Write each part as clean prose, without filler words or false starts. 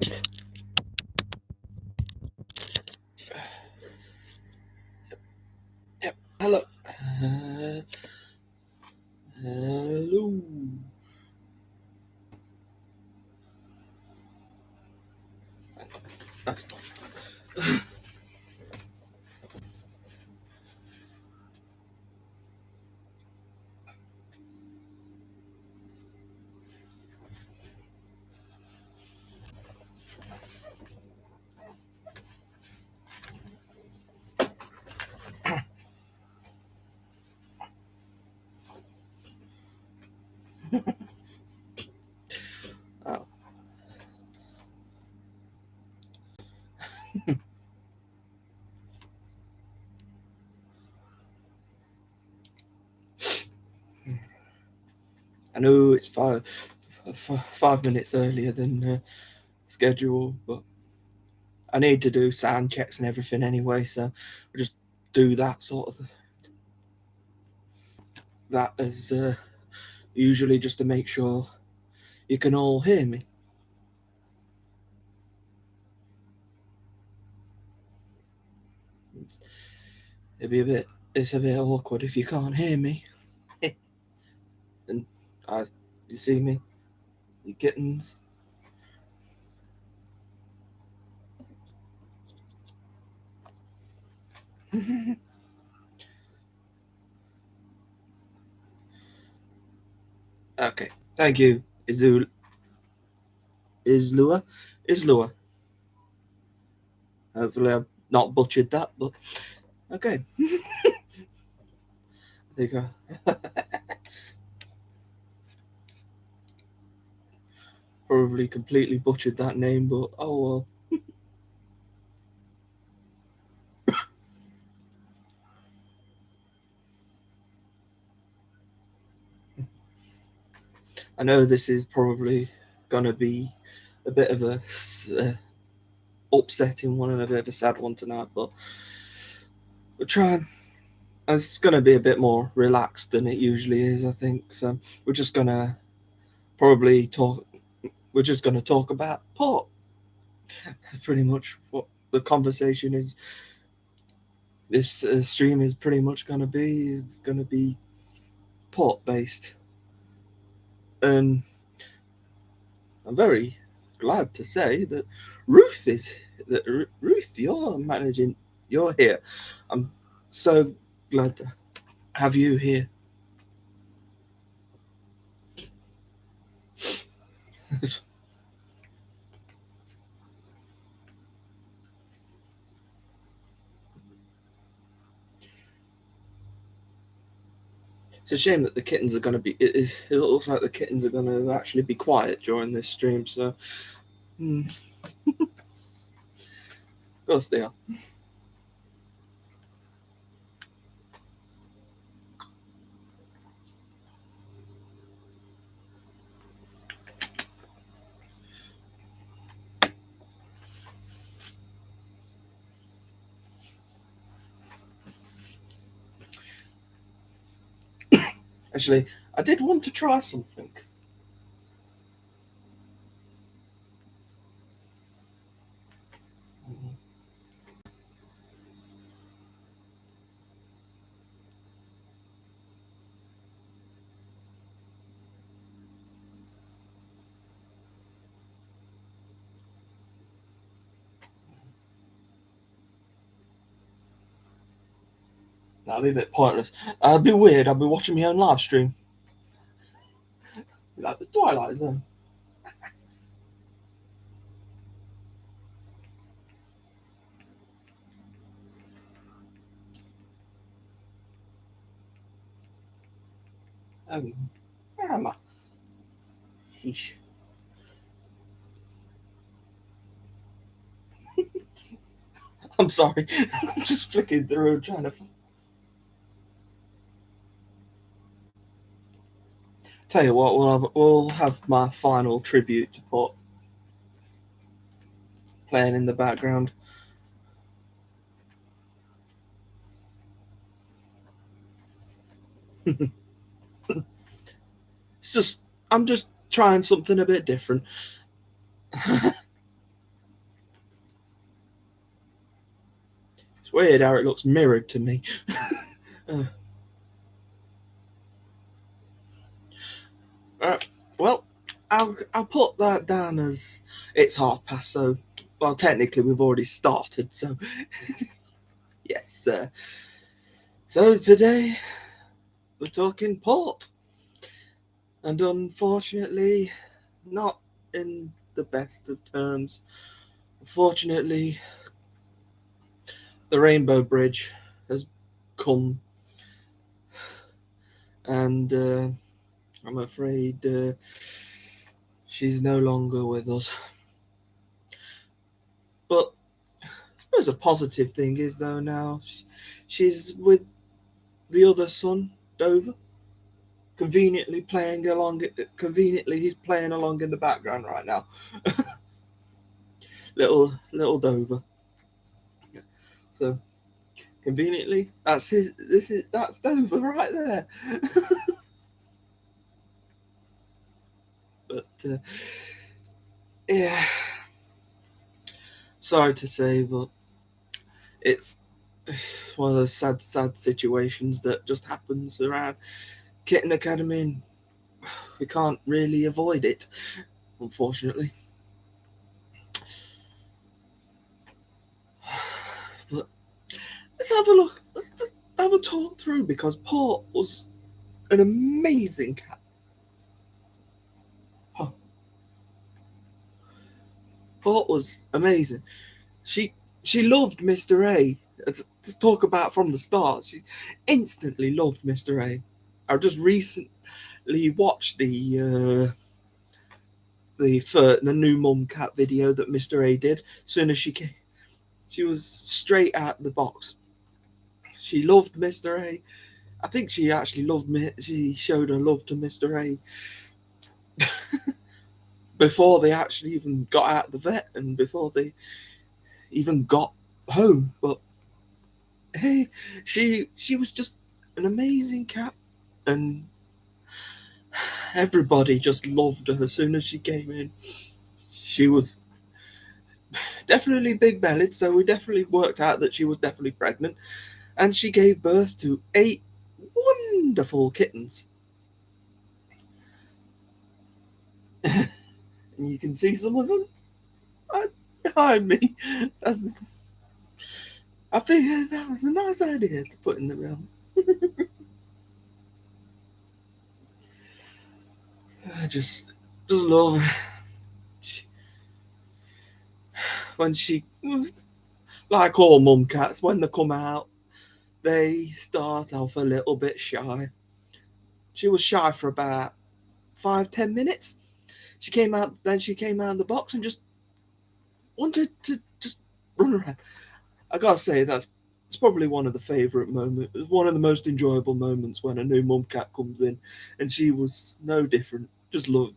Yep. Hello. Hello. That's not. Oh. I know it's 5 minutes earlier than schedule, but I need to do sound checks and everything anyway, so I'll just do that sort of that as usually, just to make sure you can all hear me. It's a bit awkward if you can't hear me. And you see me, you kittens. Okay, thank you, Islua. Hopefully I've not butchered that, but okay. I think I probably completely butchered that name, but oh well. I know this is probably gonna be a bit of a upsetting one and a bit of a sad one tonight, but we're trying. It's gonna be a bit more relaxed than it usually is, I think. So we're just gonna probably talk. We're just gonna talk about pop. That's pretty much what the conversation is. This stream is pretty much gonna be. It's gonna be pop based, and I'm very glad to say that Ruth, you're here. I'm so glad to have you here. It's a shame that the kittens are going to be. It looks like the kittens are going to actually be quiet during this stream. So, of course they are. Actually, I did want to try something. That'd be a bit pointless. It'd be weird. I'd be watching my own live stream. Like the Twilight Zone. Where am I? Sheesh. I'm sorry. I'm just flicking through trying to. Tell you what, we'll have my final tribute to Pop playing in the background. I'm just trying something a bit different. weird how it looks mirrored to me. Alright, well, I'll put that down as it's past, so well technically we've already started, so yes. So today we're talking port, and unfortunately, not in the best of terms. Unfortunately, the Rainbow Bridge has come, and I'm afraid she's no longer with us. But I suppose a positive thing is, though, now she's with the other son, Dover. Conveniently, he's playing along in the background right now. little Dover. So conveniently, that's Dover right there. But yeah, sorry to say, but it's one of those sad situations that just happens around Kitten Academy, and we can't really avoid it, unfortunately. But let's have a look. Let's just have a talk through, because Port was an amazing cat. Port was amazing. She loved Mr. A. To talk about from the start, she instantly loved Mr. A. I just recently watched the new Momcat video that Mr. A did. As soon as she came, she was straight out the box. She loved Mr. A. I think she actually loved me. She showed her love to Mr. A before they actually even got out of the vet, and before they even got home. But hey, she was just an amazing cat, and everybody just loved her as soon as she came in. She was definitely big bellied, so we definitely worked out that she was definitely pregnant, and she gave birth to 8 wonderful kittens. And you can see some of them behind me. I figured that was a nice idea to put in the room. I just love her. When she, like all mum cats, when they come out, they start off a little bit shy. She was shy for about 5-10 minutes. She came out of the box and just wanted to just run around. I gotta say, it's probably one of the favourite moments, one of the most enjoyable moments, when a new mum cat comes in, and she was no different. Just loved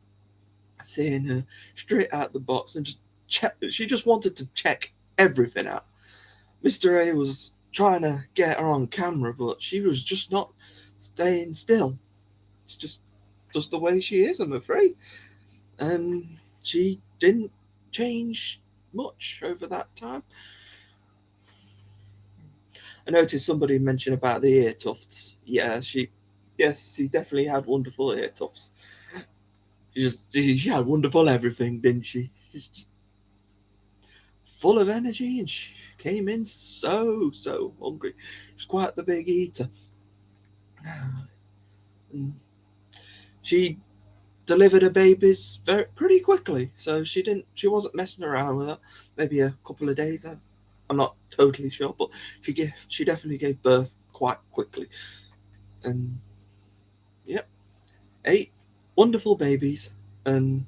seeing her straight out the box and just check. She just wanted to check everything out. Mr. A was trying to get her on camera, but she was just not staying still. It's just the way she is, I'm afraid. And she didn't change much over that time. I noticed somebody mention about the ear tufts. Yes, she definitely had wonderful ear tufts. She had wonderful everything, didn't she? She's just full of energy, and she came in so hungry. She's quite the big eater. And she delivered her babies pretty quickly, so she wasn't messing around with her. Maybe a couple of days. I'm not totally sure, but she definitely gave birth quite quickly. And yep, 8 wonderful babies, and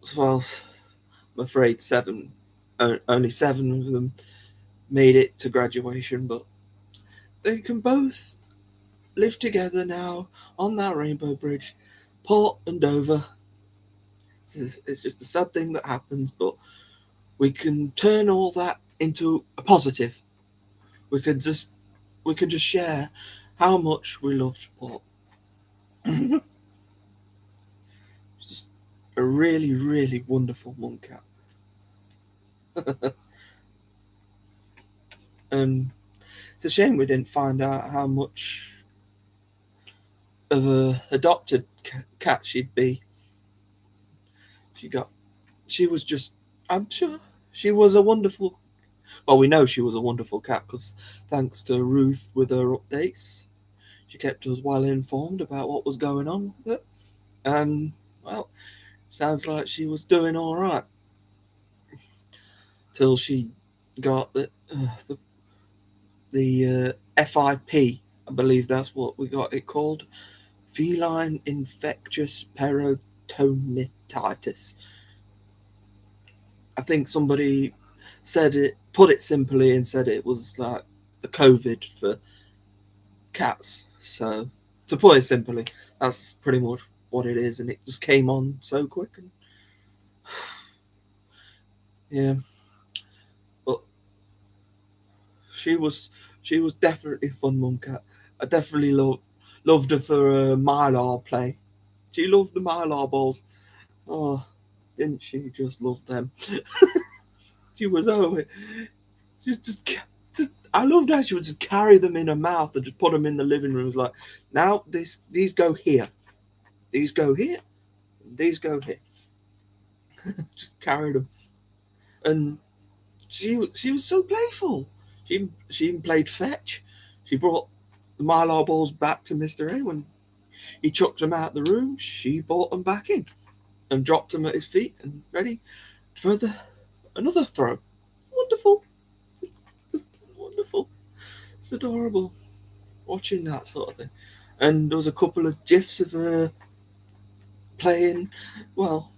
as well, I'm afraid only 7 of them made it to graduation, but they can both live together now on that Rainbow Bridge, Port and Dover. It's just a sad thing that happens, but we can turn all that into a positive. We can just share how much we loved Port. It's just a really wonderful mum cat. And it's a shame we didn't find out how much of a adopted cat she'd be. She was just, I'm sure she was a wonderful, well, we know she was a wonderful cat because thanks to Ruth with her updates, she kept us well informed about what was going on with it. And, well, sounds like she was doing all right till she got the FIP. I believe that's what we got it called, feline infectious peritonitis. I think somebody put it simply, and said it was like the COVID for cats. So, to put it simply, that's pretty much what it is, and it just came on so quick. And yeah, but she was definitely a fun Momcat. I definitely loved her for Mylar play. She loved the Mylar balls. Oh, didn't she just love them? She was just I loved how she would just carry them in her mouth and just put them in the living room. It was like, now these go here, these go here, these go here. Just carried them, and she was so playful. She even played fetch. She brought the Mylar balls back to Mr. A when he chucked them out the room. She brought them back in and dropped them at his feet and ready for another throw. Wonderful, just wonderful. It's adorable watching that sort of thing. And there was a couple of gifs of her playing, well,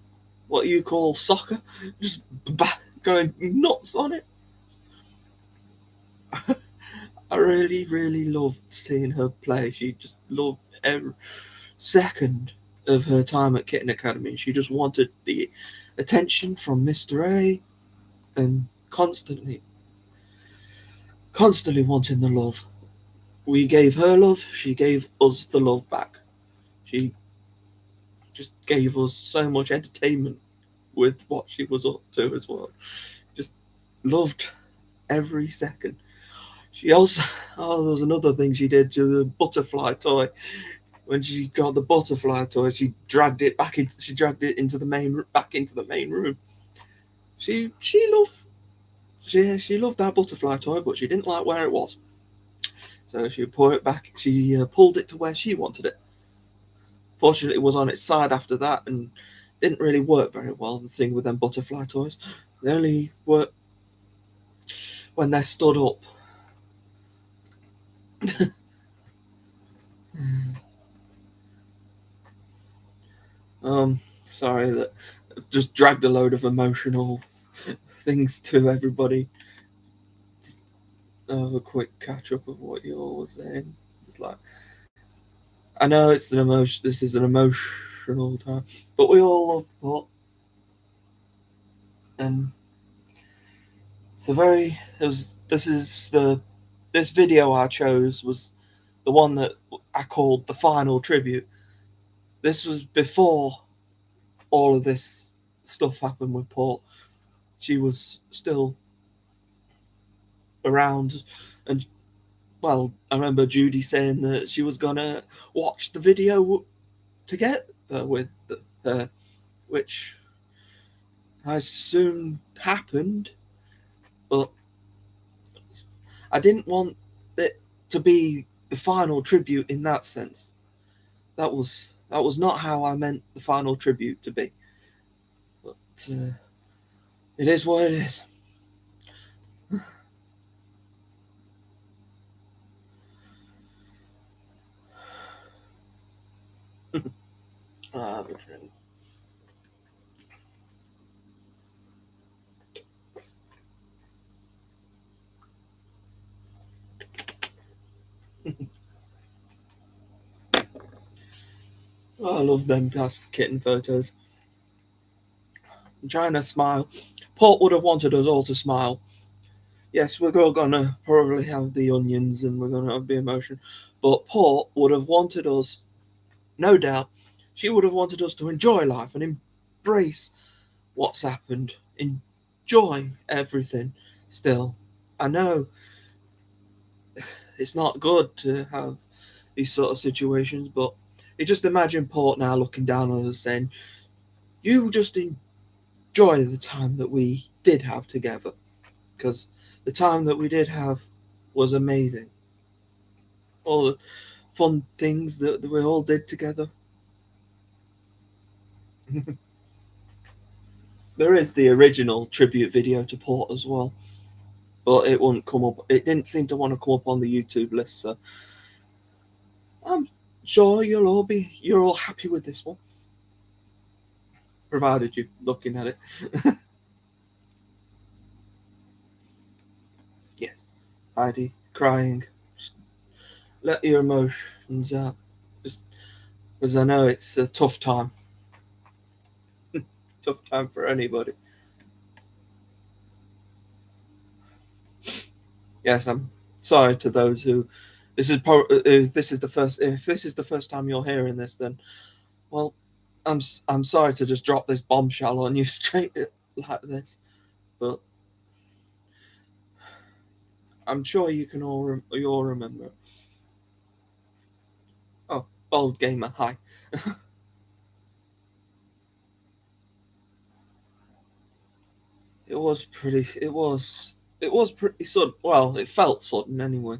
what you call soccer, just going nuts on it. I really, really loved seeing her play. She just loved every second of her time at Kitten Academy. She just wanted the attention from Mr. A, and constantly wanting the love. We gave her love, she gave us the love back. She just gave us so much entertainment with what she was up to as well. Just loved every second. She also, there was another thing she did to the butterfly toy. When she got the butterfly toy, she dragged it into the main room. She loved that butterfly toy, but she didn't like where it was. So she put it back. She pulled it to where she wanted it. Fortunately, it was on its side after that, and didn't really work very well. The thing with them butterfly toys, they only work when they're stood up. Sorry that I've just dragged a load of emotional things to everybody. Just have a quick catch up of what you all were saying. It's like, I know it's an emotion. This is an emotional time, but we all love Pot, and it's a very. This video I chose was the one that I called the final tribute. This was before all of this stuff happened with Port. She was still around, and well, I remember Judy saying that she was gonna watch the video together with her, which has soon happened, but I didn't want it to be the final tribute in that sense. That was not how I meant the final tribute to be. But it is what it is. I'll have a drink. Oh, I love them past kitten photos. I'm trying to smile. Port would have wanted us all to smile. Yes, we're all gonna probably have the onions and we're gonna have the emotion, but Port would have wanted us, no doubt, she would have wanted us to enjoy life and embrace what's happened, enjoy everything. Still, I know it's not good to have these sort of situations. But you just imagine Port now looking down on us saying, "You just enjoy the time that we did have together, because the time that we did have was amazing. All the fun things that we all did together." There is the original tribute video to Port as well, but it wouldn't come up. It didn't seem to want to come up on the YouTube list, so I'm sure you're all happy with this one, provided you're looking at it. Yes, Heidi crying. Just let your emotions out, just because I know it's a tough time. Tough time for anybody. Yes, I'm sorry to those who. If this is the first time you're hearing this, then well, I'm sorry to just drop this bombshell on you straight like this, but I'm sure you all remember. Oh, Bold Gamer, hi. It was pretty. It was pretty sudden. Well, it felt sudden anyway.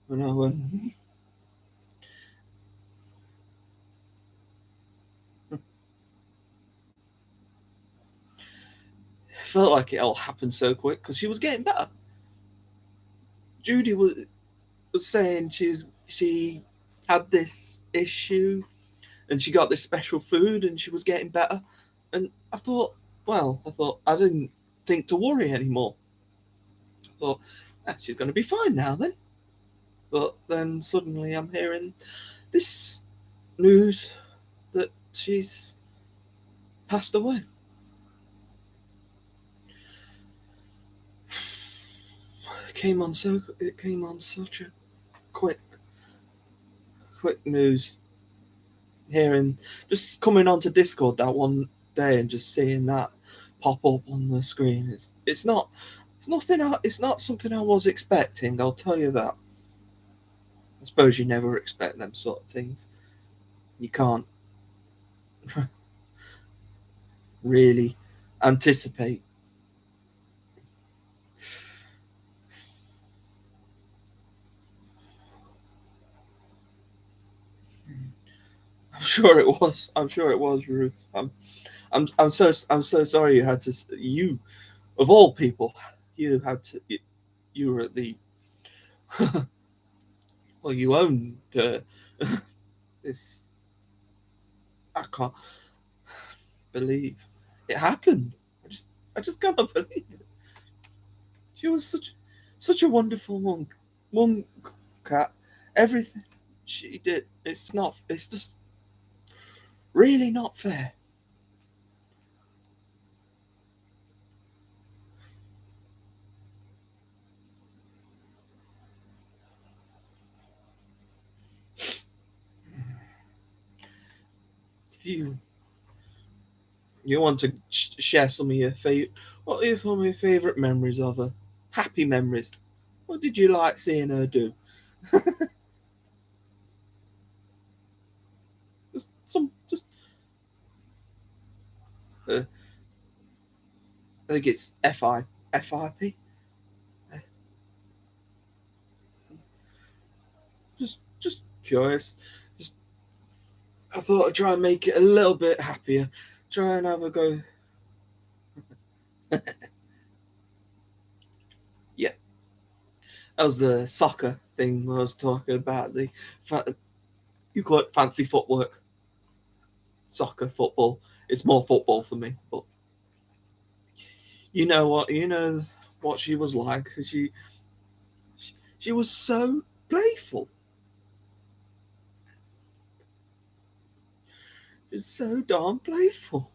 When I went, it felt like it all happened so quick because she was getting better. Judy was saying she had this issue and she got this special food and she was getting better, and I thought I didn't think to worry anymore. I thought, she's going to be fine now then. But then suddenly I'm hearing this news that she's passed away. It came on such a quick news. Hearing, just coming onto Discord that one day and just seeing that pop up on the screen, it's not something I was expecting, I'll tell you that. I suppose you never expect them sort of things. You can't really anticipate. I'm sure it was, Ruth. I'm so sorry you of all people, you had to you were at the well, you owned this. I can't believe it happened. I just cannot believe it. She was such a wonderful monk cat. Everything she did, it's just really not fair. If you want to share some of your favorite, what are some of your favorite memories of her? Happy memories. What did you like seeing her do? Just uh, I think it's FIP. Uh, just curious. Just I thought I'd try and make it a little bit happier. Try and have a go. Yeah, that was the soccer thing I was talking about. You call it fancy footwork. Soccer, football. It's more football for me, but you know what she was like. She was so playful. She was so darn playful.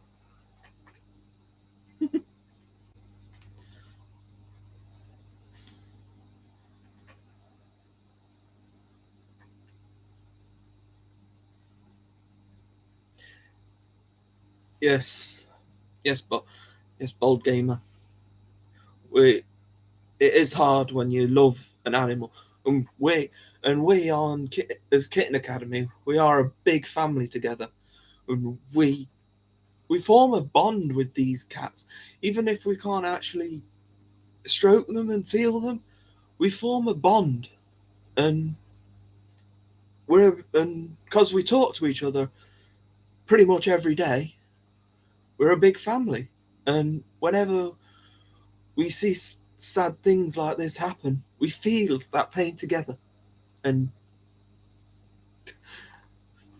Yes, yes, but yes, bold gamer. We It is hard when you love an animal. And we as Kitten Academy, we are a big family together, and we form a bond with these cats, even if we can't actually stroke them and feel them. We form a bond, and because we talk to each other pretty much every day, we're a big family. And whenever we see sad things like this happen, we feel that pain together. And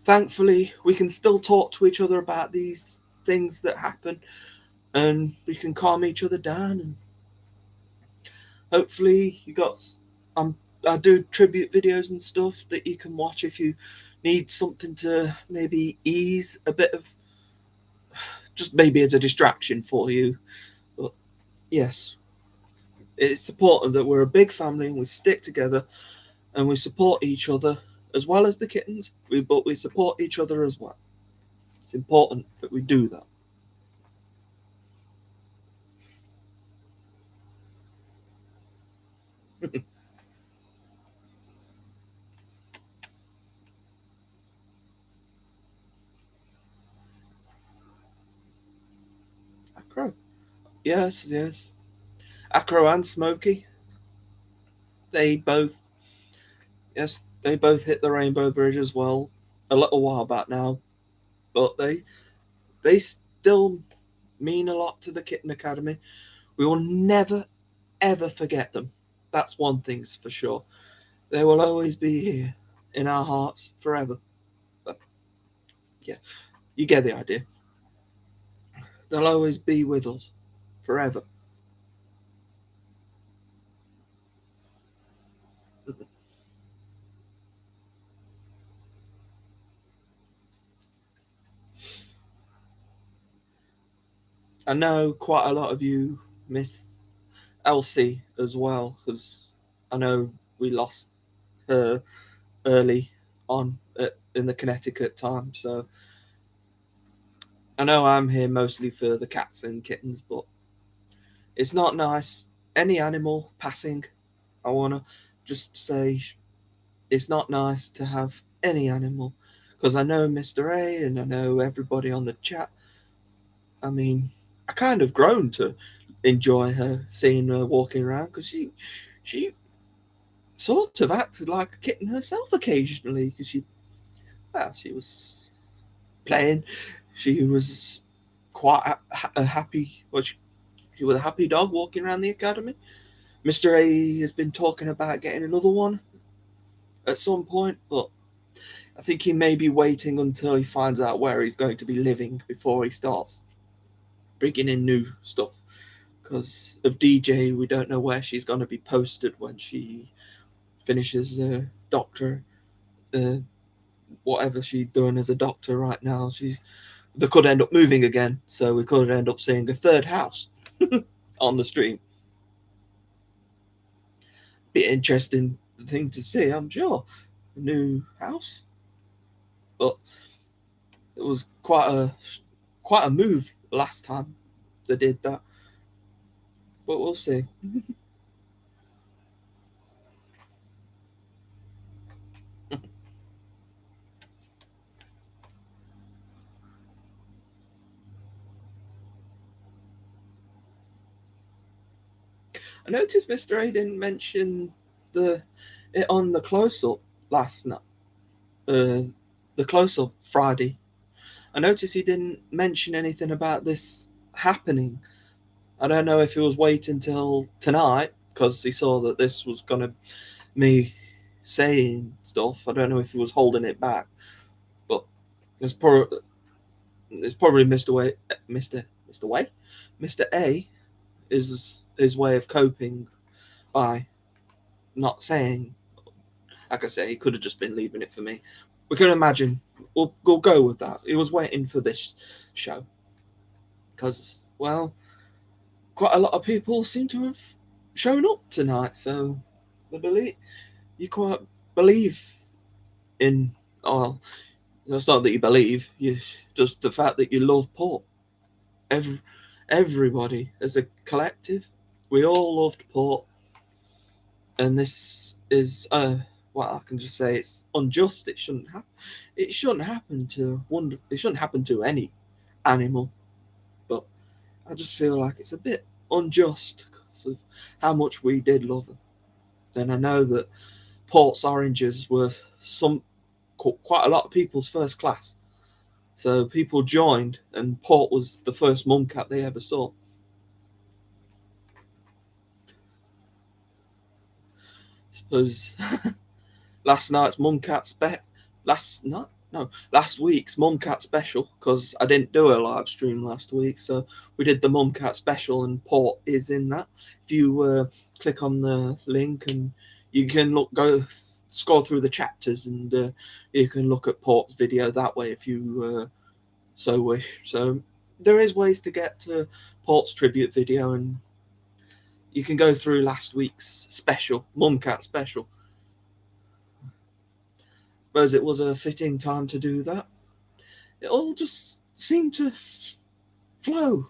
thankfully, we can still talk to each other about these things that happen, and we can calm each other down. And hopefully, I do tribute videos and stuff that you can watch if you need something to maybe ease a bit of, just maybe as a distraction for you. But yes, it's important that we're a big family and we stick together and we support each other as well as the kittens. But we support each other as well. It's important that we do that. Acro, yes, yes. Acro and Smokey, they both, yes, they both hit the Rainbow Bridge as well a little while back now. But they still mean a lot to the Kitten Academy. We will never ever forget them. That's one thing's for sure. They will always be here in our hearts forever. But yeah, you get the idea. They'll always be with us forever. I know quite a lot of you miss Elsie as well, because I know we lost her early on in the Connecticut time. So I know I'm here mostly for the cats and kittens, but it's not nice. Any animal passing, I want to just say it's not nice to have any animal, because I know Mr. A and I know everybody on the chat. I mean, I kind of grown to enjoy her, seeing her walking around, because she sort of acted like a kitten herself occasionally, because she was playing. She was quite a happy. Well, she was a happy dog walking around the academy. Mr. A has been talking about getting another one at some point, but I think he may be waiting until he finds out where he's going to be living before he starts bringing in new stuff. Because of DJ, we don't know where she's going to be posted when she finishes doctor, uh, whatever she's doing as a doctor right now. They could end up moving again, so we could end up seeing a third house on the stream. Be an interesting thing to see, I'm sure. A new house, but it was quite a move last time they did that. But we'll see. I noticed Mr. A didn't mention the it on the close up last night. Uh, the close up Friday. I noticed he didn't mention anything about this happening. I don't know if he was waiting till tonight because he saw that this was gonna me saying stuff. I don't know if he was holding it back, but it's, it's probably Mr. Way, Mr. Way, Mr. A is his way of coping by not saying. Like I say, he could have just been leaving it for me. We can imagine. We'll go with that. He was waiting for this show because, well, quite a lot of people seem to have shown up tonight. So I believe you quite believe in. Oh, it's not that you believe. You just the fact that you love pork. Every, everybody as a collective, we all loved pork, and this is well, I can just say it's unjust. It shouldn't happen. It shouldn't happen to one. It shouldn't happen to any animal. But I just feel like it's a bit unjust because of how much we did love them. And I know that Port's oranges were quite a lot of people's first class. So people joined, and Port was the first Momcat they ever saw. I suppose last week's Momcat special, because I didn't do a live stream last week, so we did the Momcat special, and Port is in that. If you click on the link, and you can scroll through the chapters, and you can look at Port's video that way if you so wish. So there is ways to get to Port's tribute video, and you can go through last week's special, Momcat special. Suppose it was a fitting time to do that. It all just seemed to flow,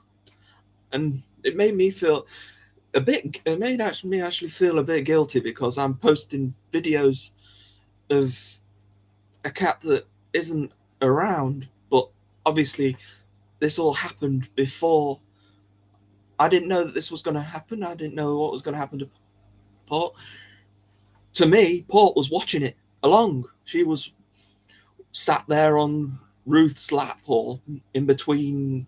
and it made me feel a bit. It made me actually feel a bit guilty because I'm posting videos of a cat that isn't around. But obviously, this all happened before. I didn't know that this was going to happen. I didn't know what was going to happen to Port. To me, Port was watching it along. She was sat there on Ruth's lap, or in between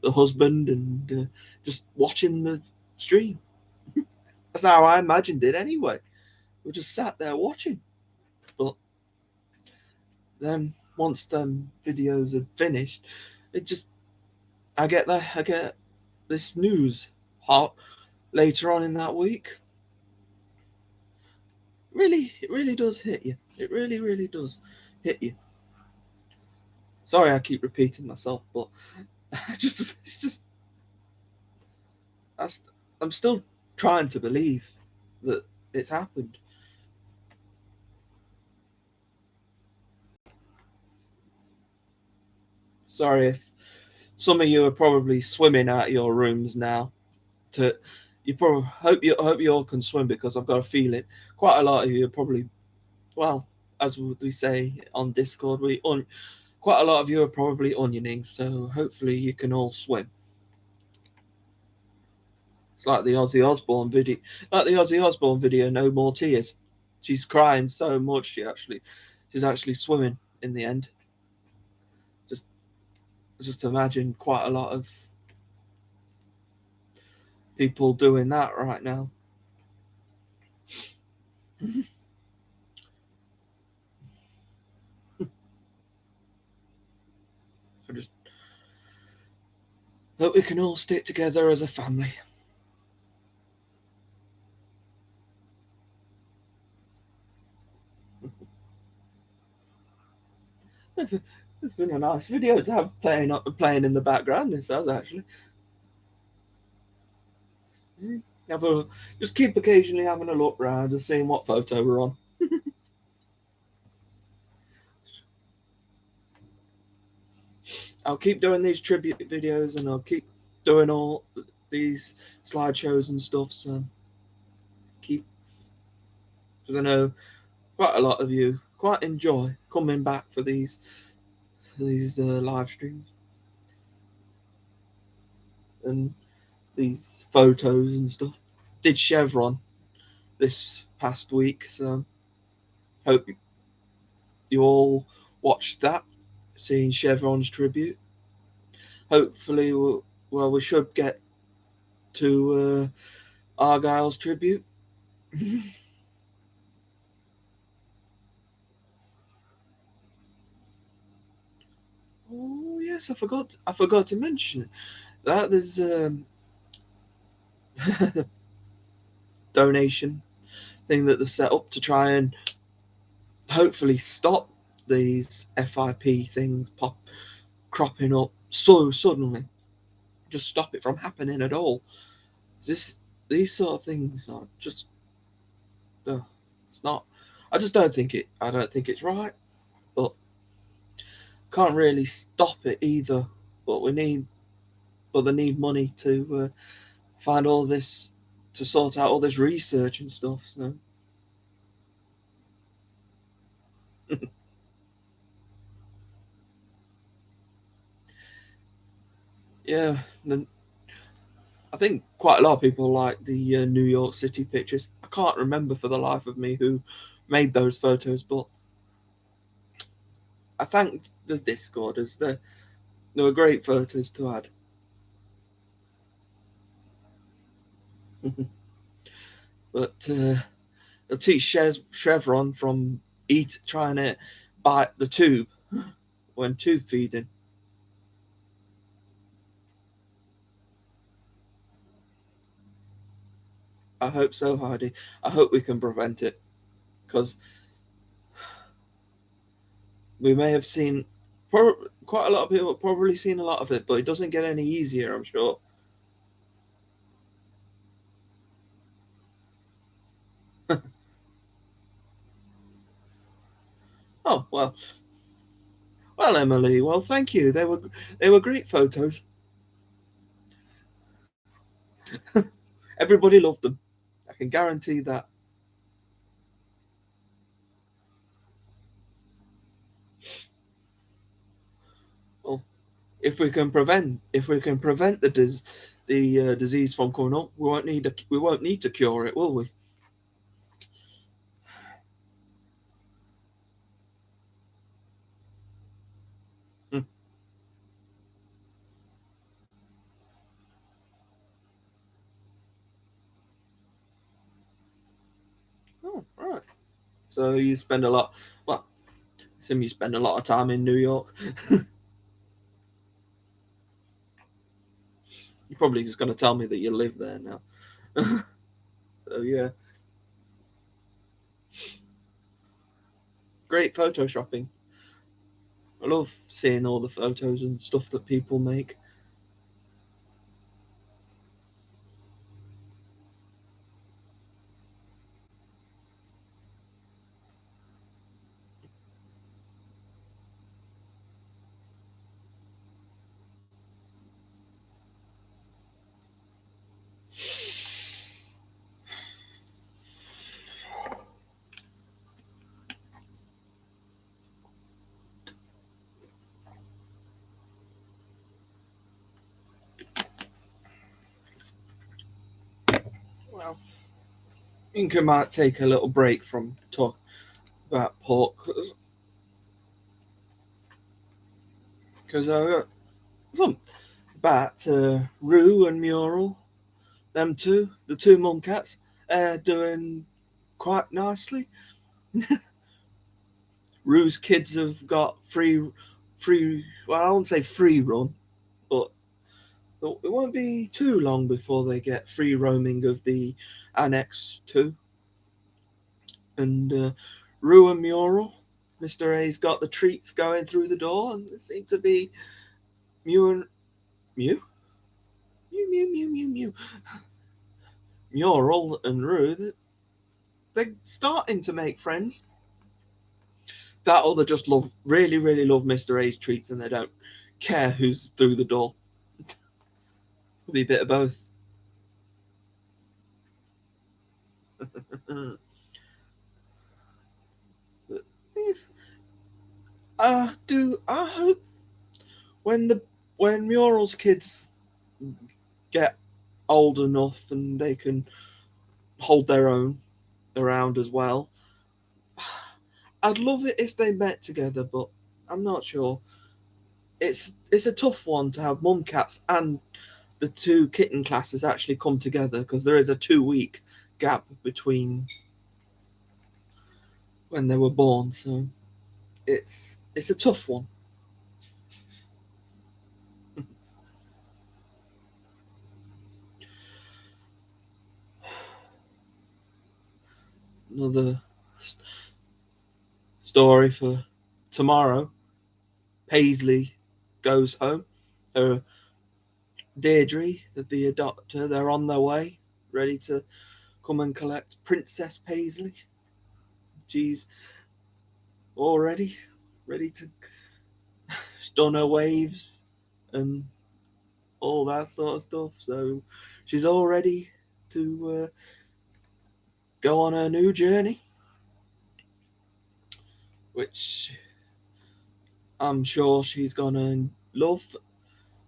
the husband, and just watching the stream. That's how I imagined it anyway. We just sat there watching. But then once them videos had finished, I get this news hot later on in that week. It really does hit you. It really, really does hit you. Sorry, I keep repeating myself, but I'm still trying to believe that it's happened. Sorry if some of you are probably swimming out of your rooms now. You probably hope you all can swim, because I've got a feeling quite a lot of you are probably, well, as we say on Discord, quite a lot of you are probably onioning. So hopefully you can all swim. It's like the Ozzy Osbourne video. No More Tears. She's crying so much she's actually swimming in the end. Just imagine quite a lot of people doing that right now. I just hope we can all stick together as a family. It's been a nice video to have playing in the background. This has actually. Just keep occasionally having a look around and seeing what photo we're on. I'll keep doing these tribute videos, and I'll keep doing all these slideshows and stuff. So because I know quite a lot of you quite enjoy coming back for these live streams and these photos and stuff. Did Chevron this past week, so hope you all watched that, seeing Chevron's tribute. Hopefully, we should get to Argyle's tribute. Oh yes, I forgot to mention that there's donation thing that they've set up to try and hopefully stop these FIP things cropping up so suddenly. Just stop it from happening at all. These sort of things are just it's not. I just don't think it. I don't think it's right, but can't really stop it either. But they need money to find all this to sort out all this research and stuff. So yeah, I think quite a lot of people like the New York City pictures. I can't remember for the life of me who made those photos, but I thank the Discord as they were great photos to add. But I'll teach Chevron from trying to bite the tube when tube feeding. I hope so, Heidi. I hope we can prevent it, because we may have seen quite a lot of people have probably seen a lot of it, but it doesn't get any easier, I'm sure. Oh well, Emily. Well, thank you. They were great photos. Everybody loved them. I can guarantee that. Well, if we can prevent the disease from coming up, we won't need to cure it, will we? Hmm. Oh, right. So you spend a lot. Well, assume you spend a lot of time in New York. You're probably just going to tell me that you live there now. So yeah, great photoshopping. I love seeing all the photos and stuff that people make. Well, I think I might take a little break from talk about pork because I got some about Rue and Mural. Them two, the two Momcats, doing quite nicely. Rue's kids have got free. Well, I won't say free run, but it won't be too long before they get free roaming of the Annex 2. And Rue and Mural, Mr. A's got the treats going through the door, and it seemed to be Mew and Mew? Mew, Mew, Mew, Mew, Mew. Mural and Rue, they're starting to make friends. That or they just really, really love Mr. A's treats and they don't care who's through the door. Could be a bit of both. But, I hope when Mural's kids get old enough and they can hold their own around as well. I'd love it if they met together, but I'm not sure. It's a tough one to have mum cats and the two kitten classes actually come together because there is a 2 week gap between when they were born, so it's a tough one. Another story for tomorrow. Paisley goes home. Her Deirdre, the adopter, they're on their way, ready to come and collect Princess Paisley. She's already ready to stun her waves and all that sort of stuff. So she's all ready to go on her new journey, which I'm sure she's gonna love.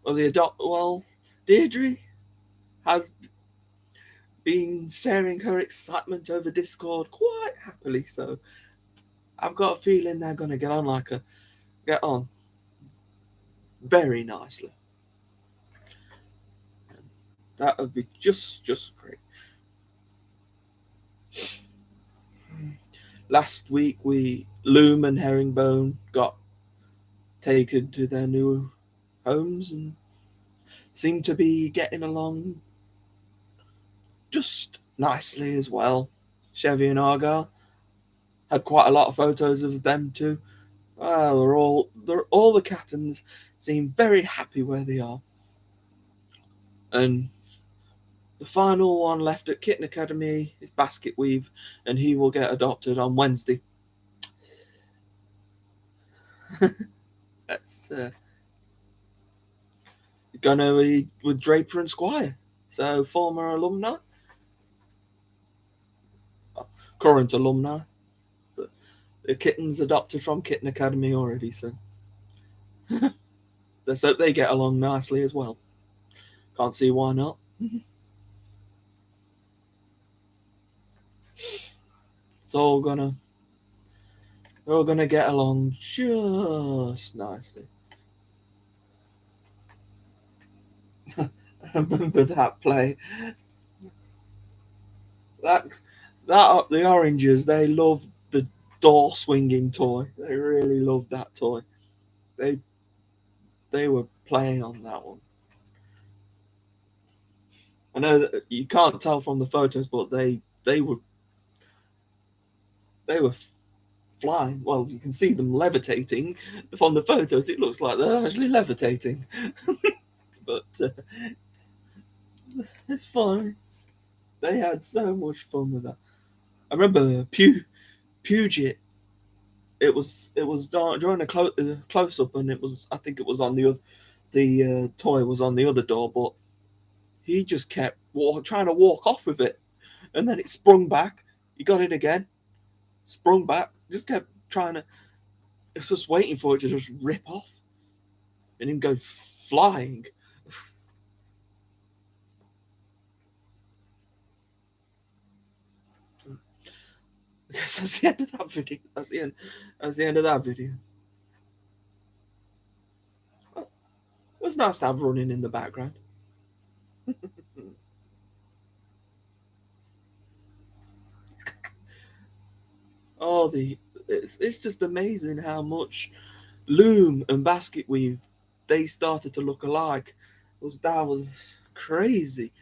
Well, Deirdre has been sharing her excitement over Discord quite happily, so I've got a feeling they're gonna get on very nicely. That would be just great. Last week, Loom and Herringbone got taken to their new homes and seem to be getting along just nicely as well. Chevy and Argyle had quite a lot of photos of them too. Well, all the Kittens seem very happy where they are, and the final one left at Kitten Academy is Basket Weave, and he will get adopted on Wednesday. That's gonna be with Draper and Squire, so former alumni, current alumni, but the Kittens adopted from Kitten Academy already, so let's hope they get along nicely as well. Can't see why not. It's all gonna They're all gonna get along just nicely. I remember that play. That the Oranges, they loved the door swinging toy. They really loved that toy. They they were playing on that one. I know that you can't tell from the photos, but they were flying. Well, you can see them levitating from the photos. It looks like they're actually levitating, but it's fine. They had so much fun with that. I remember Puget. It was during a close up, and I think it was on the toy was on the other door, but he just kept trying to walk off with it, and then it sprung back. He got it again, sprung back, just kept trying to. It's just waiting for it to just rip off, and him go flying. I guess that's the end of that video. That's the end. That's the end of that video. Well, it was nice to have running in the background. Oh, it's just amazing how much Loom and Basket Weave they started to look alike. That was crazy.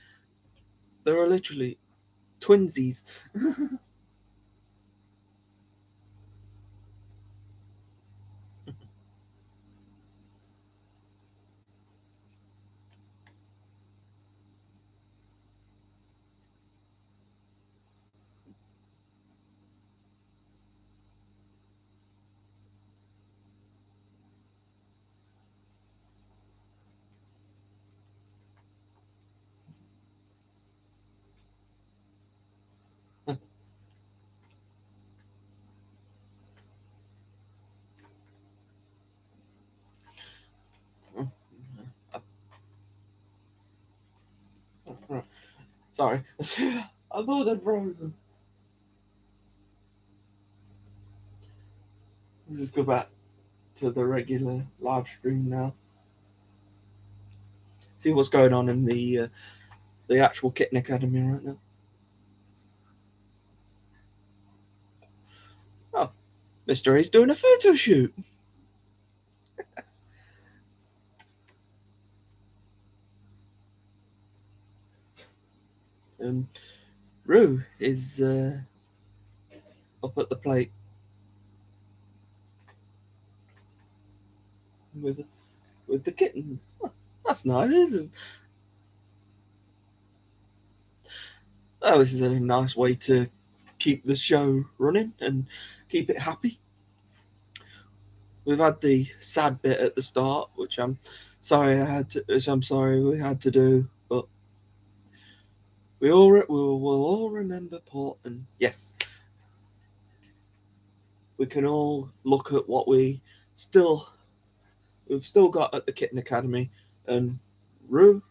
They were literally twinsies. Sorry, I thought I'd frozen. Let's just go back to the regular live stream now. See what's going on in the actual Kitten Academy right now. Oh, Mr. A's doing a photo shoot. Rue is up at the plate with the kittens. Oh, that's nice. This is a nice way to keep the show running and keep it happy. We've had the sad bit at the start, which I'm sorry we had to do, but we'll all remember Port, and yes, we can all look at what we've still got at the Kitten Academy, and Rue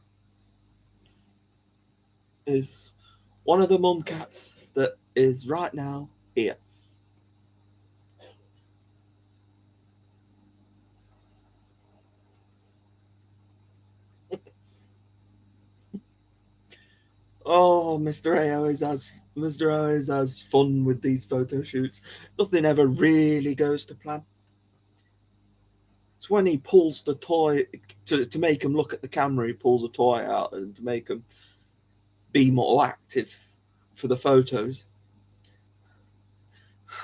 is one of the Momcats that is right now here. Oh, Mr. A always has fun with these photo shoots. Nothing ever really goes to plan. It's when he pulls the toy to make him look at the camera. He pulls a toy out and to make him be more active for the photos.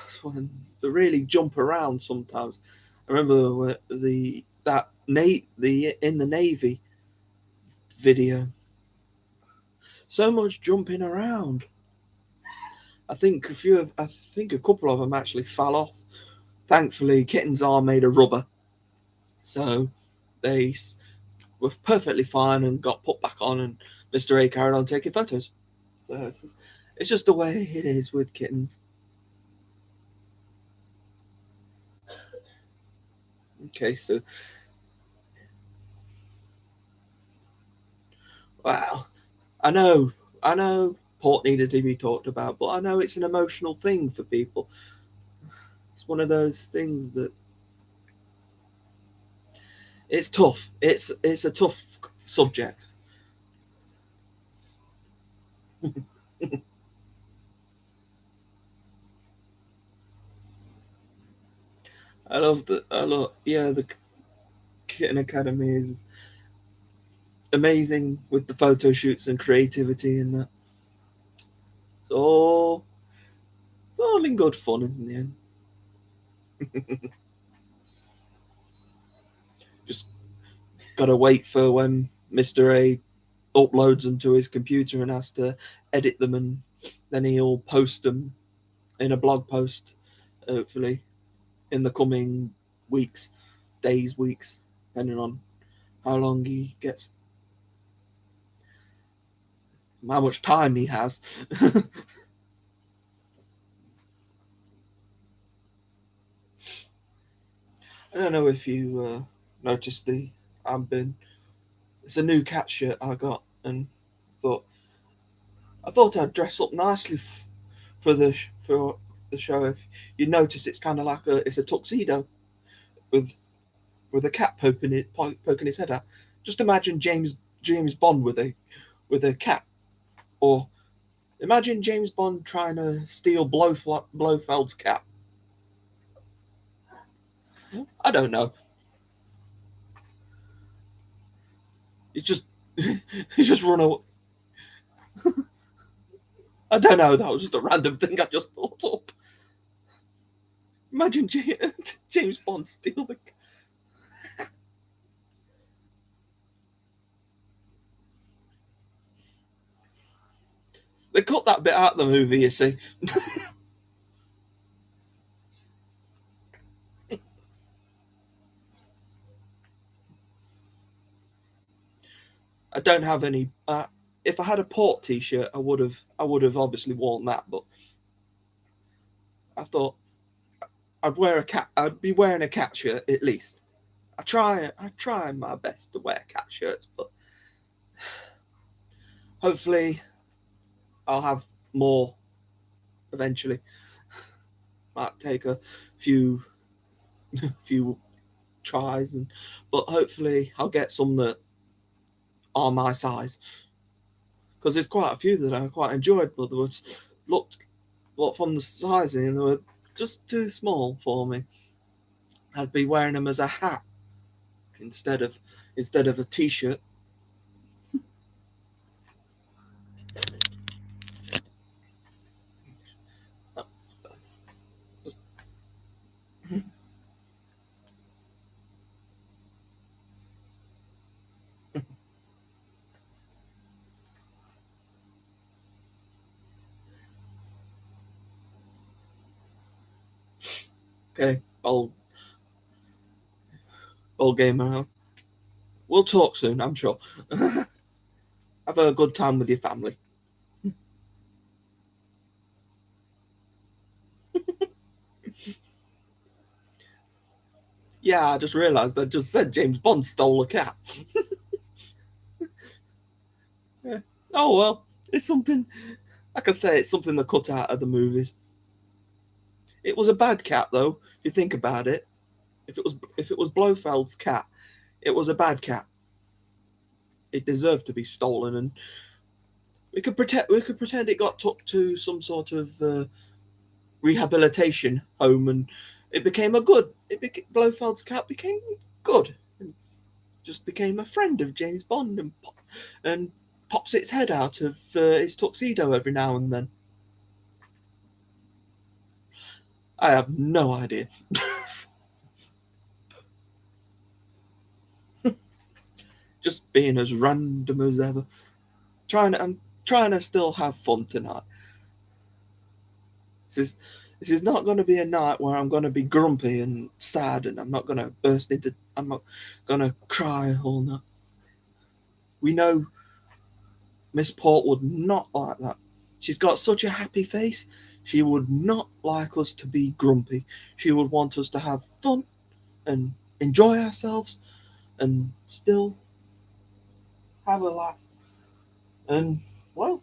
It's when they really jump around sometimes. I remember the in the Navy video. So much jumping around. I think a couple of them actually fell off. Thankfully, Kittens are made of rubber, so they were perfectly fine and got put back on. And Mr. A carried on taking photos. So it's just the way it is with kittens. Okay, so wow, I know, Port needed to be talked about, but I know it's an emotional thing for people. It's one of those things that it's tough. It's a tough subject. The Kitten Academy is amazing with the photo shoots and creativity and that. So it's all in good fun in the end. Just gotta wait for when Mr. A uploads them to his computer and has to edit them, and then he'll post them in a blog post, hopefully in the coming weeks, depending on how long he gets, how much time he has. I don't know if you noticed it's a new cat shirt I got, and thought I thought I'd dress up nicely for the show. If you notice, it's kind of like it's a tuxedo with a cat poking his head out. Just imagine James Bond with a cat, or imagine James Bond trying to steal Blofeld's cat. I don't know. It's just he's just run away. I don't know. That was just a random thing I just thought up. Imagine James Bond steal the. They cut that bit out of the movie, you see. I don't have any. If I had a Port T-shirt, I would have obviously worn that. But I thought I'd be wearing a cat shirt at least. I try my best to wear cat shirts, but hopefully I'll have more eventually. Might take a few few tries, but hopefully I'll get some that are my size, because there's quite a few that I quite enjoyed, but they looked from the sizing, they were just too small for me. I'd be wearing them as a hat instead of a t-shirt. Okay, old gamer. We'll talk soon, I'm sure. Have a good time with your family. Yeah, I just realised I just said James Bond stole a cat. Yeah. Oh well, it's something. Like I say, it's something they cut out of the movies. It was a bad cat, though. If you think about it, if it was Blofeld's cat, it was a bad cat. It deserved to be stolen, and we could pretend it got took to some sort of rehabilitation home, and it became a good. Blofeld's cat became good, and just became a friend of James Bond, and pops its head out of his tuxedo every now and then. I have no idea. Just being as random as ever. I'm trying to still have fun tonight. This is this is not going to be a night where I'm going to be grumpy and sad, and I'm not going to I'm not going to cry all night. We know Miss Port would not like that. She's got such a happy face. She would not like us to be grumpy. She would want us to have fun and enjoy ourselves and still have a laugh. And, well,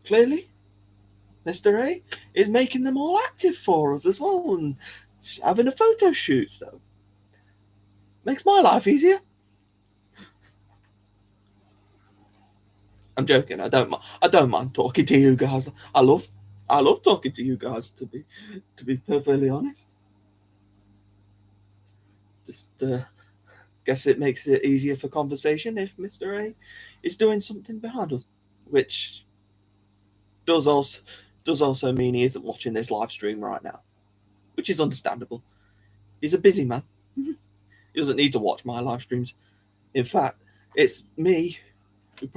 clearly, Mr. A is making them all active for us as well and having a photo shoot, so makes my life easier. I'm joking. I don't mind talking to you guys. I love talking to you guys. To be perfectly honest, just guess it makes it easier for conversation if Mr. A is doing something behind us, which does also does also mean he isn't watching this live stream right now, which is understandable. He's a busy man. He doesn't need to watch my live streams. In fact, it's me who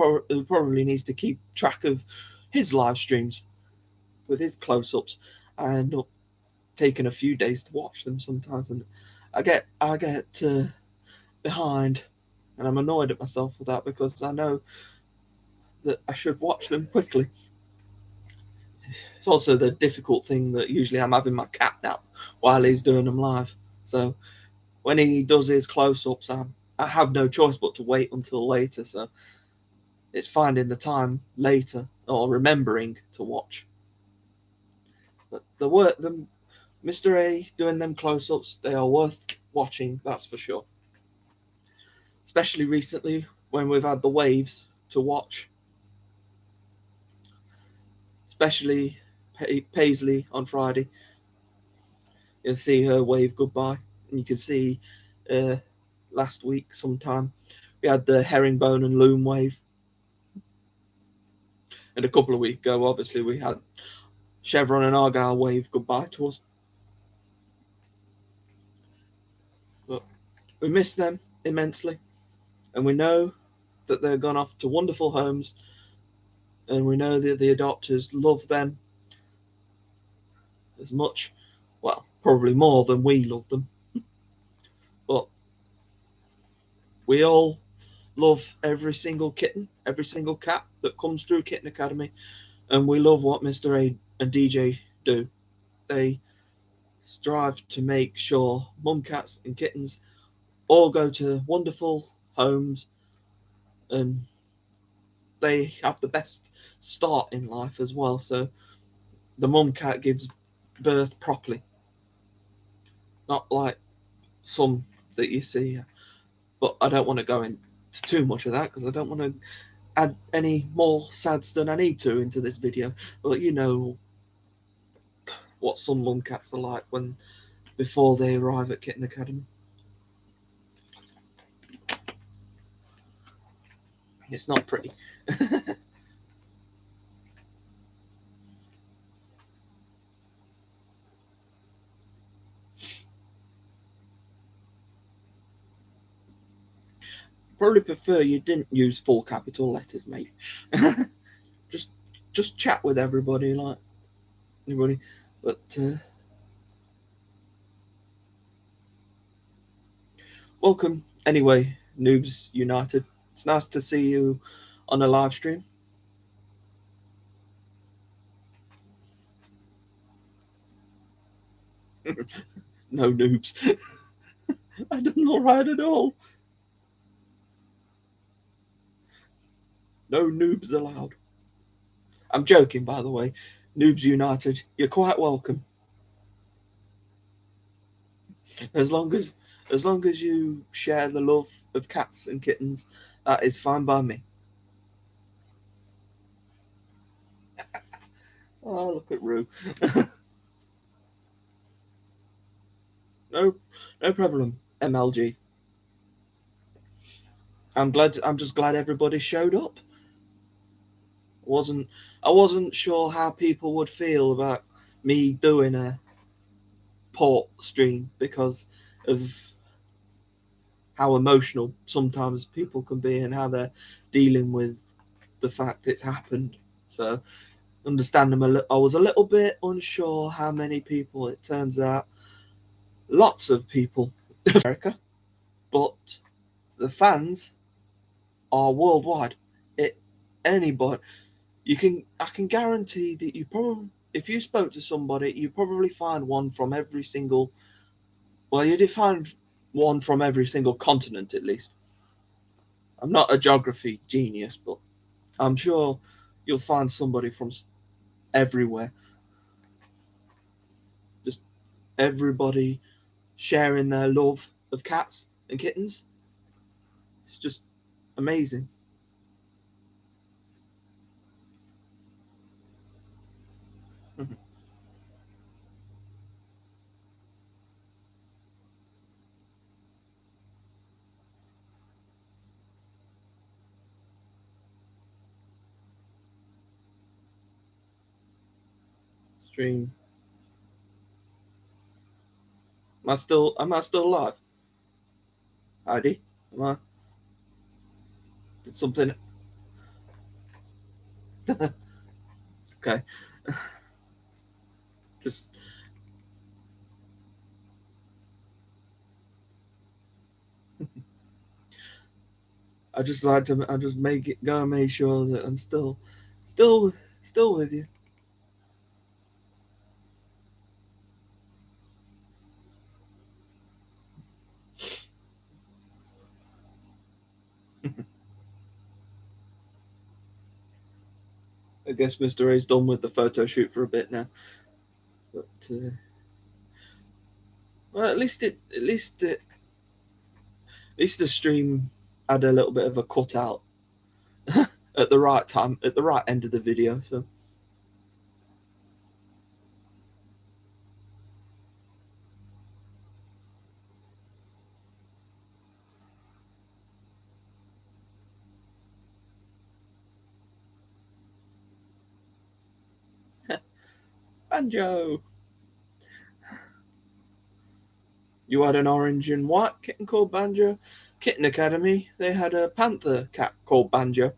probably needs to keep track of his live streams with his close-ups. I end up taking a few days to watch them sometimes, and I get behind, and I'm annoyed at myself for that because I know that I should watch them quickly. It's also the difficult thing that usually I'm having my cat nap while he's doing them live. So when he does his close-ups, I have no choice but to wait until later. So it's finding the time later or remembering to watch. But the Mr. A doing them close-ups, they are worth watching, that's for sure. Especially recently when we've had the waves to watch. Especially Paisley on Friday. You'll see her wave goodbye. And you can see last week sometime we had the herringbone and loom wave. And a couple of weeks ago, obviously, we had Chevron and Argyle wave goodbye to us. But we miss them immensely. And we know that they're gone off to wonderful homes. And we know that the adopters love them as much, well, probably more than we love them. But we all love every single kitten, every single cat that comes through Kitten Academy. And we love what Mr. A and DJ do. They strive to make sure mumcats and kittens all go to wonderful homes and they have the best start in life as well. So the mumcat gives birth properly, not like some that you see. But I don't want to go into too much of that because I don't want to add any more sads than I need to into this video. But you know what some mumcats are like before they arrive at Kitten Academy. It's not pretty. Probably prefer you didn't use full capital letters, mate. just chat with everybody like anybody. But welcome anyway, Noobs United. It's nice to see you on a live stream. No noobs. I done all right at all. No noobs allowed. I'm joking, by the way. Noobs United, you're quite welcome. As long as you share the love of cats and kittens, that is fine by me. Oh, look at Rue. No, no problem. MLG. I'm just glad everybody showed up. wasn't I wasn't sure how people would feel about me doing a port stream because of how emotional sometimes people can be and how they're dealing with the fact it's happened. So understand them I was a little bit unsure how many people. It turns out lots of people in America, but the fans are worldwide. It anybody I can guarantee that you probably, if you spoke to somebody, you probably find one from every single, well, you'd find one from every single continent at least. I'm not a geography genius, but I'm sure you'll find somebody from everywhere. Just everybody sharing their love of cats and kittens. It's just amazing. Stream. Am I still alive? Heidi? Am I did something okay. Just I just make it go and make sure that I'm still still with you. I guess Mr. A's done with the photo shoot for a bit now. But well, at least the stream had a little bit of a cutout at the right time, at the right end of the video. So Banjo, you had an orange and white kitten called Banjo. Kitten Academy, they had a panther cat called Banjo.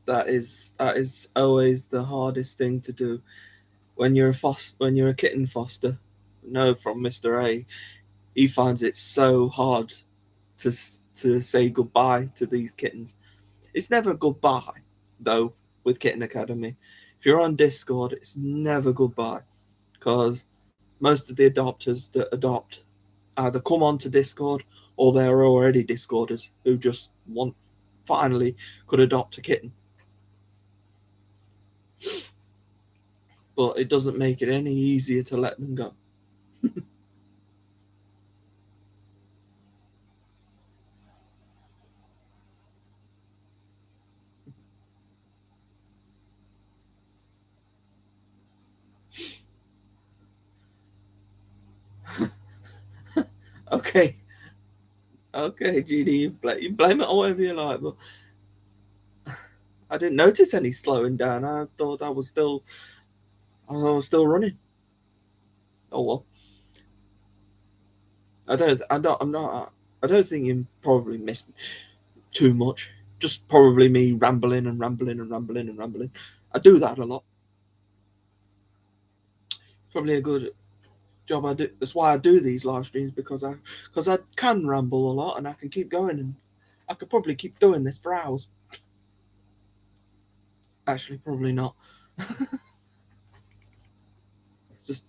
That is always the hardest thing to do when when you're a kitten foster. No, from Mr. A, he finds it so hard to to say goodbye to these kittens. It's never goodbye though with Kitten Academy. If you're on Discord, it's never goodbye because most of the adopters that adopt either come onto Discord or they're already Discorders who just want finally could adopt a kitten. But it doesn't make it any easier to let them go. Okay, okay, GD, you blame it on whatever you like, but I didn't notice any slowing down. I was still running. Oh well. I'm not. I don't think you probably missed too much. Just probably me rambling and rambling and rambling and rambling. I do that a lot. probably a good job I do. That's why I do these live streams, because I can ramble a lot and I can keep going, and I could probably keep doing this for hours. Actually, probably not. It's just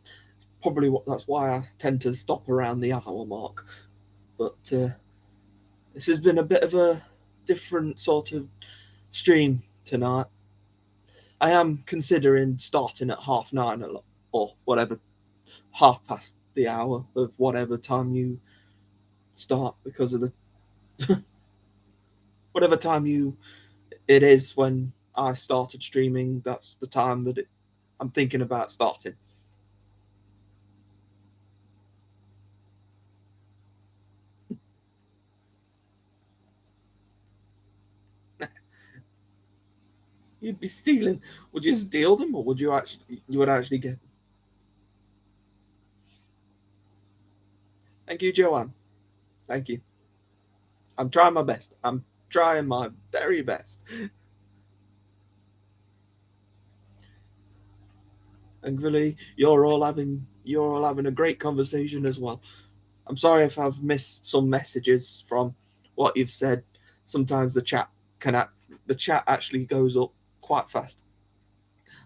probably that's why I tend to stop around the hour mark. But this has been a bit of a different sort of stream tonight. I am considering starting at 9:30 or whatever, half past the hour of whatever time you start, because of the whatever time it is when I started streaming. That's the time that I'm thinking about starting. You'd be stealing. Would you steal them, or would you actually get them? Thank you, Joanne. Thank you. I'm trying my best. I'm trying my very best. Thankfully, you're all having a great conversation as well. I'm sorry if I've missed some messages from what you've said. Sometimes the chat actually goes up quite fast.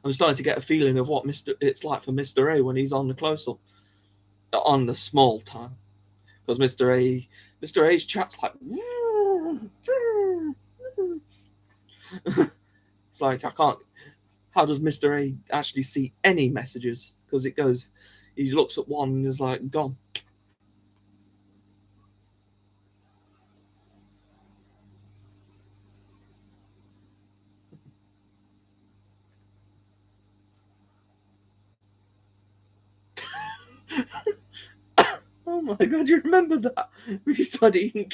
I'm starting to get a feeling of what it's like for Mr. A when he's on the close up, on the small time, because Mr. A's chat's like it's like I can't. How does Mr. A actually see any messages? Because it goes, he looks at one and is like gone. Oh my god, you remember that? We studying.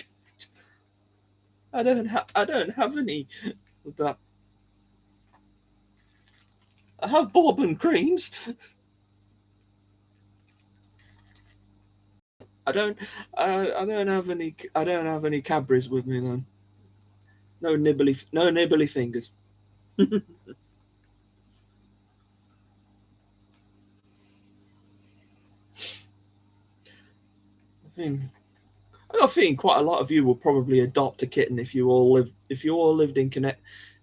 I don't have any of that. I have bourbon creams. I don't have any Cadbury's with me then. No nibbly fingers. I think I got a feeling quite a lot of you will probably adopt a kitten if you all lived in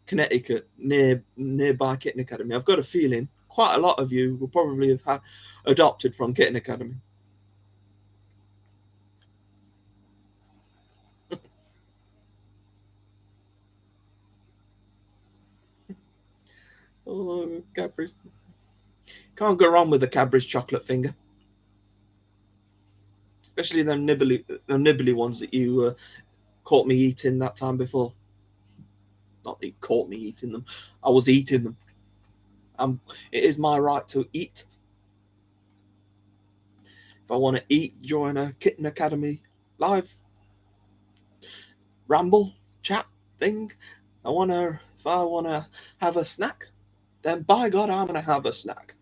Connecticut, nearby Kitten Academy. I've got a feeling quite a lot of you will probably have had adopted from Kitten Academy. Oh, Cadbury's. Can't go wrong with a Cadbury's chocolate finger. Especially them nibbly ones that you caught me eating that time before. Not that you caught me eating them. I was eating them. It is my right to eat. If I want to eat during a Kitten Academy live ramble chat thing, if I wanna have a snack, then by God, I'm gonna have a snack.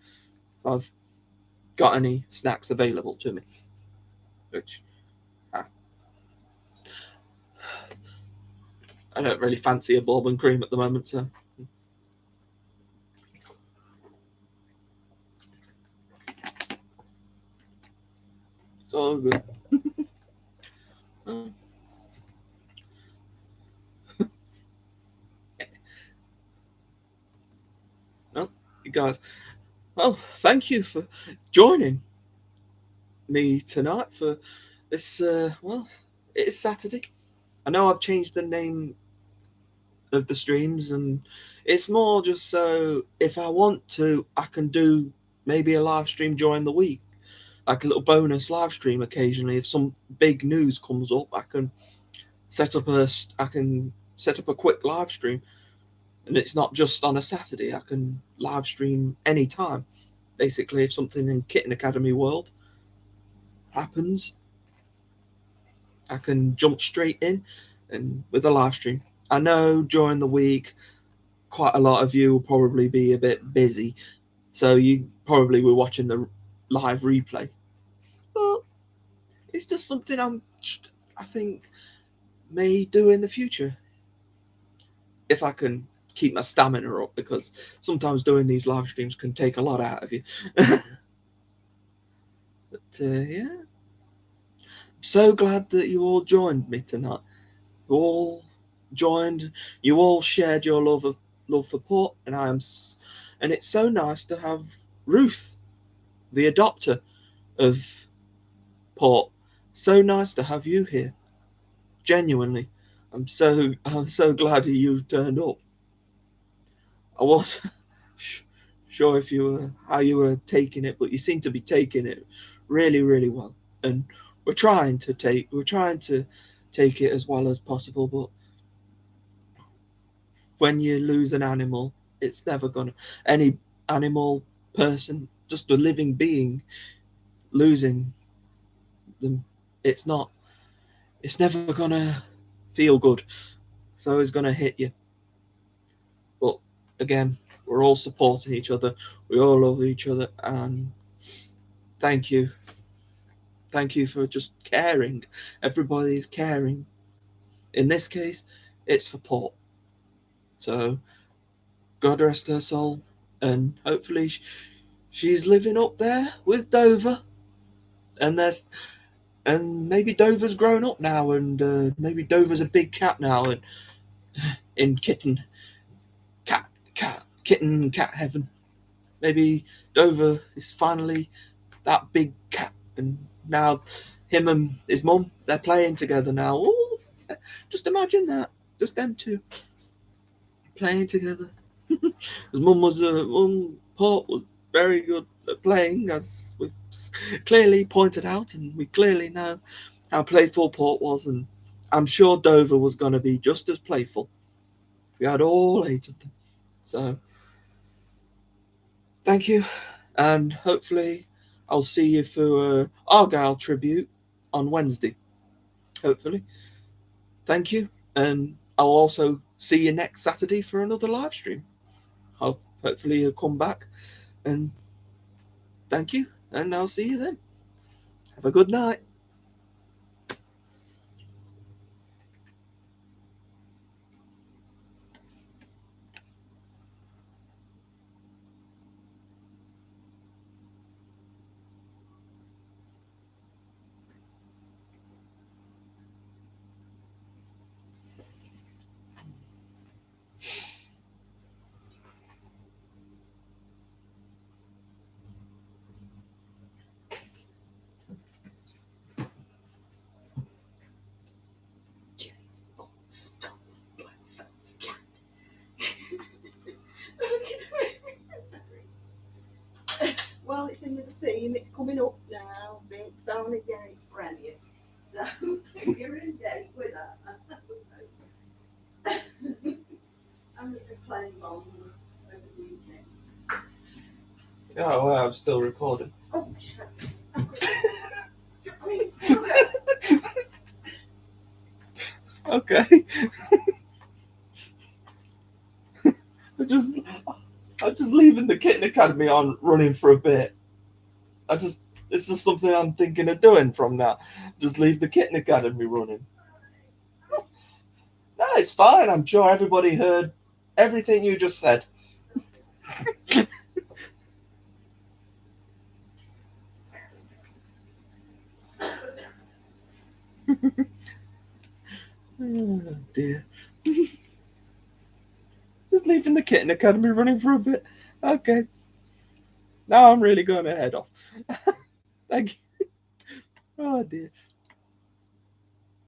If I've got any snacks available to me, which I don't really fancy a bourbon cream at the moment, so. It's all good. No, you guys. Well, thank you for joining me tonight for this. Well, it is Saturday. I know I've changed the name of the streams, and it's more just so if I want to, I can do maybe a live stream during the week, like a little bonus live stream occasionally. If some big news comes up, I can set up a quick live stream, and it's not just on a Saturday. I can live stream anytime. Basically, if something in Kitten Academy world happens, I can jump straight in and with a live stream. I know during the week, quite a lot of you will probably be a bit busy, so you probably were watching the live replay. But it's just something I think may do in the future if I can keep my stamina up, because sometimes doing these live streams can take a lot out of you. yeah, so glad that you all joined me tonight. You all joined. You all shared your love for Port, and and it's so nice to have Ruth, the adopter of Port. So nice to have you here. Genuinely, I'm so glad you turned up. I was sure if you were how you were taking it, but you seem to be taking it really well. And we're trying to take it as well as possible. But when you lose an animal, it's never gonna any animal person, just a living being losing them. It's not. It's never gonna feel good. So it's gonna hit you. But again, we're all supporting each other. We all love each other, and thank you. Thank you for just caring. Everybody's caring. In this case, it's for Port. So God rest her soul, and hopefully she's living up there with Dover, and maybe Dover's grown up now, and maybe Dover's a big cat now, and in kitten cat heaven. Maybe Dover is finally that big cat, and now him and his mum, they're playing together now. Ooh, just imagine that, just them two playing together. His mum Port was very good at playing, as we clearly pointed out, and we clearly know how playful Port was, and I'm sure Dover was going to be just as playful. We had all 8 of them. So thank you, and hopefully I'll see you for Argyle tribute on Wednesday. Hopefully. Thank you, and I'll also see you next Saturday for another live stream. Hopefully you'll come back, and thank you, and I'll see you then. Have a good night. Well, it's in with the theme. It's coming up now. Big phone again. It's brilliant. So if you're in date with that, I'm just playing long over the weekend. Oh, well, I'm still recording. Oh, shit. Okay. I'm just leaving the Kitten Academy on running for a bit. It's just something I'm thinking of doing from now. Just leave the Kitten Academy running. No, it's fine. I'm sure everybody heard everything you just said. Oh, dear. Just leaving the Kitten Academy running for a bit. Okay. Now I'm really going to head off. Thank you. Oh, dear.